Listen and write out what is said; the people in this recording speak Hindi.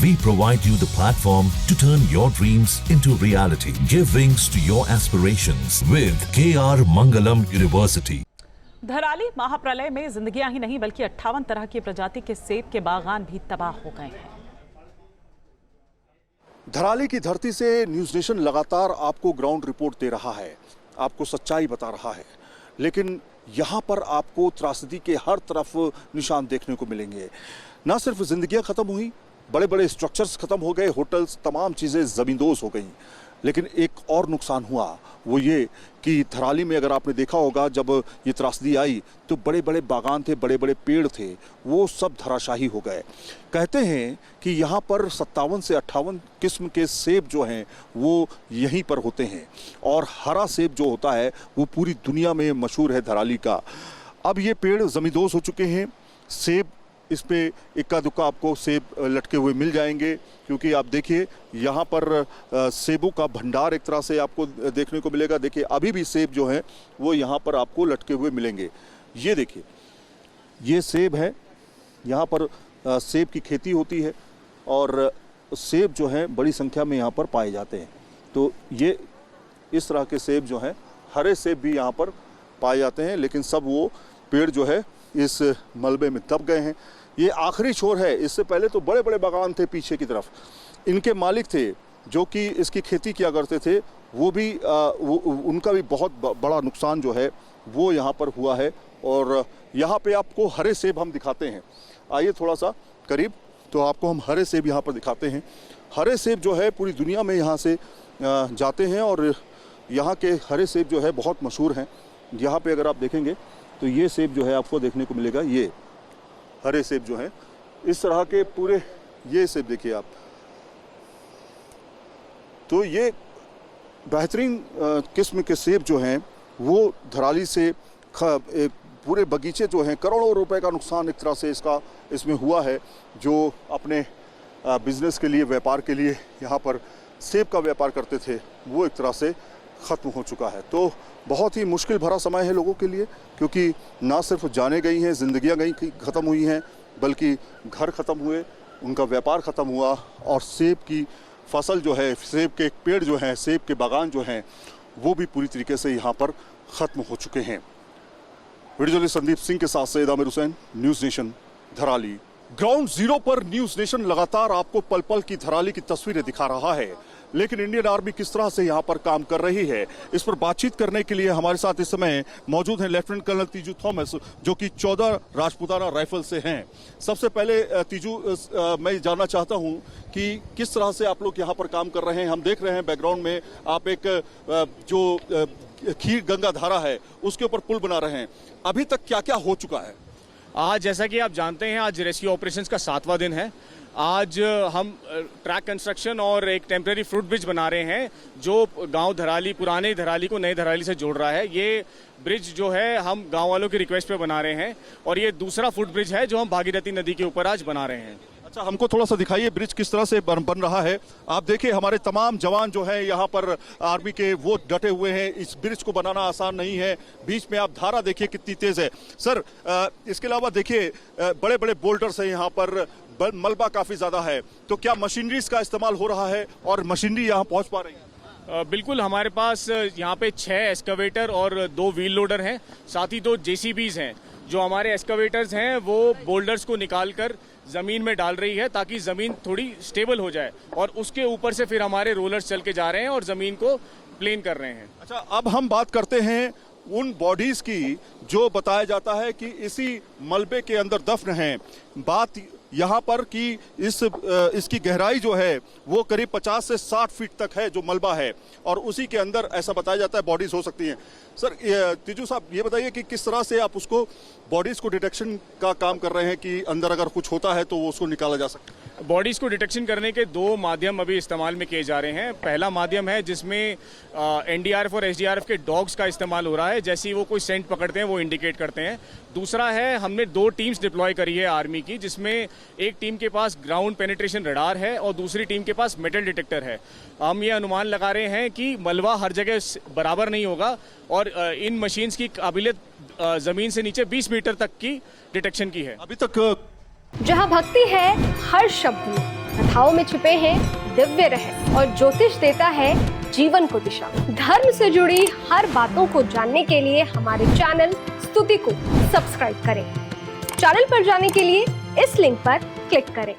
We provide you the platform to turn your dreams into reality. Give wings to your aspirations with KR Mangalam University. Dharali महाप्रलय में जिंदगियां ही नहीं बल्कि 58 तरह की प्रजाति के सेब के बागान भी तबाह हो गए हैं। धराली की धरती से न्यूज़ नेशन लगातार आपको ग्राउंड रिपोर्ट दे रहा है, आपको सच्चाई बता रहा है, लेकिन यहाँ पर आपको त्रासदी के हर तरफ निशान देखने को मिलेंगे। ना सिर्फ जिंदगियां खत्म हुई, बड़े बड़े स्ट्रक्चर्स खत्म हो गए, होटल्स, तमाम चीज़ें ज़मींदोज़ हो गई, लेकिन एक और नुकसान हुआ, वो ये कि धराली में अगर आपने देखा होगा जब ये त्रासदी आई तो बड़े बड़े बागान थे, बड़े बड़े पेड़ थे, वो सब धराशाही हो गए। कहते हैं कि यहाँ पर 57 से 58 किस्म के सेब जो हैं वो यहीं पर होते हैं और हरा सेब जो होता है वो पूरी दुनिया में मशहूर है धराली का। अब ये पेड़ ज़मींदोज़ हो चुके हैं, सेब इस पे इक्का दुक्का आपको सेब लटके हुए मिल जाएंगे, क्योंकि आप देखिए यहाँ पर सेबों का भंडार एक तरह से आपको देखने को मिलेगा। देखिए अभी भी सेब जो हैं वो यहाँ पर आपको लटके हुए मिलेंगे। ये देखिए ये सेब है, यहाँ पर सेब की खेती होती है और सेब जो हैं बड़ी संख्या में यहाँ पर पाए जाते हैं। तो ये इस तरह के सेब जो हैं, हरे सेब भी यहाँ पर पाए जाते हैं, लेकिन सब वो पेड़ जो है इस मलबे में दब गए हैं। ये आखिरी छोर है, इससे पहले तो बड़े बड़े बागान थे पीछे की तरफ, इनके मालिक थे जो कि इसकी खेती किया करते थे, वो भी उनका भी बहुत बड़ा नुकसान जो है वो यहाँ पर हुआ है। और यहाँ पे आपको हरे सेब हम दिखाते हैं, आइए थोड़ा सा करीब, तो आपको हम हरे सेब यहाँ पर दिखाते हैं। हरे सेब जो है पूरी दुनिया में यहाँ से जाते हैं और यहाँ के हरे सेब जो है बहुत मशहूर हैं। यहाँ पे अगर आप देखेंगे तो ये सेब जो है आपको देखने को मिलेगा, ये हरे सेब जो हैं इस तरह के पूरे, ये सेब देखिए आप, तो ये बेहतरीन किस्म के सेब जो हैं वो धराली से पूरे बगीचे जो हैं, करोड़ों रुपए का नुकसान एक तरह से इसमें हुआ है। जो अपने बिजनेस के लिए, व्यापार के लिए यहाँ पर सेब का व्यापार करते थे वो एक तरह से ख़त्म हो चुका है। तो बहुत ही मुश्किल भरा समय है लोगों के लिए, क्योंकि ना सिर्फ जाने गई हैं, ज़िंदगियाँ गई ख़त्म हुई हैं, बल्कि घर ख़त्म हुए, उनका व्यापार ख़त्म हुआ और सेब की फसल जो है, सेब के पेड़ जो हैं, सेब के बागान जो हैं वो भी पूरी तरीके से यहाँ पर ख़त्म हो चुके हैं। वीडियो जर्नलिस्ट संदीप सिंह के साथ Syed Aamir Hussain, news nation Dharali. Ground zero पर न्यूज़ नेशन लगातार आपको पल पल की धराली की तस्वीरें दिखा रहा है, लेकिन इंडियन आर्मी किस तरह से यहाँ पर काम कर रही है, इस पर बातचीत करने के लिए हमारे साथ इस समय मौजूद हैं लेफ्टिनेंट कर्नल तीजू थॉमस, जो कि 14 राजपूताना राइफल से हैं। सबसे पहले तीजू, मैं जानना चाहता हूँ कि किस तरह से आप लोग यहाँ पर काम कर रहे हैं। हम देख रहे हैं बैकग्राउंड में आप एक जो खीर गंगा धारा है उसके ऊपर पुल बना रहे हैं, अभी तक क्या क्या हो चुका है? आज जैसा कि आप जानते हैं, आज रेस्क्यू ऑपरेशंस का 7वां दिन है। आज हम ट्रैक कंस्ट्रक्शन और एक टेम्परेरी फ्रूट ब्रिज बना रहे हैं जो गांव धराली, पुराने धराली को नए धराली से जोड़ रहा है। ये ब्रिज जो है हम गांव वालों की रिक्वेस्ट पे बना रहे हैं और ये दूसरा फुट ब्रिज है जो हम भागीरथी नदी के ऊपर आज बना रहे हैं। अच्छा, हमको थोड़ा सा दिखाइए ब्रिज किस तरह से बन रहा है। आप देखिए हमारे तमाम जवान जो हैं यहाँ पर आर्मी के वो डटे हुए हैं, इस ब्रिज को बनाना आसान नहीं है। बीच में आप धारा देखिए कितनी तेज है। सर, इसके अलावा देखिए बड़े बड़े बोल्डर्स हैं यहाँ पर, मलबा काफी ज्यादा है, तो क्या मशीनरीज का इस्तेमाल हो रहा है और मशीनरी यहाँ पहुँच पा रही है? बिल्कुल, हमारे पास यहाँ पे 6 एस्कावेटर और 2 व्हील लोडर हैं, साथ ही 2 JCBs हैं। जो हमारे एस्कावेटर्स हैं वो बोल्डर्स को निकालकर जमीन में डाल रही है ताकि जमीन थोड़ी स्टेबल हो जाए और उसके ऊपर से फिर हमारे रोलर्स चल के जा रहे हैं और जमीन को प्लेन कर रहे हैं। अच्छा, अब हम बात करते हैं उन बॉडीज की जो बताया जाता है कि इसी मलबे के अंदर दफन हैं। बात यहाँ पर कि इसकी गहराई जो है वो करीब 50 से 60 फीट तक है जो मलबा है, और उसी के अंदर ऐसा बताया जाता है बॉडीज हो सकती हैं। सर तीजू साहब, ये बताइए कि किस तरह से आप उसको बॉडीज को डिटेक्शन का काम कर रहे हैं कि अंदर अगर कुछ होता है तो वो उसको निकाला जा सकता है? बॉडीज को डिटेक्शन करने के 2 माध्यम अभी इस्तेमाल में किए जा रहे हैं। पहला माध्यम है जिसमें NDRF और SDRF के डॉग्स का इस्तेमाल हो रहा है, जैसे ही वो कोई सेंट पकड़ते हैं वो इंडिकेट करते हैं। दूसरा है, हमने 2 टीम्स डिप्लॉय करी है आर्मी की, जिसमें एक टीम के पास ग्राउंड पेनिट्रेशन रडार है और दूसरी टीम के पास मेटल डिटेक्टर है। हम ये अनुमान लगा रहे हैं कि मलबा हर जगह बराबर नहीं होगा और इन मशीन्स की काबिलियत जमीन से नीचे 20 मीटर तक की डिटेक्शन की है। अभी तक जहां भक्ति है हर शब्द में, कथाओं में छिपे हैं दिव्य रहस्य और ज्योतिष देता है जीवन को दिशा। धर्म से जुड़ी हर बातों को जानने के लिए हमारे चैनल स्तुति को सब्सक्राइब करें। चैनल पर जाने के लिए इस लिंक पर क्लिक करें।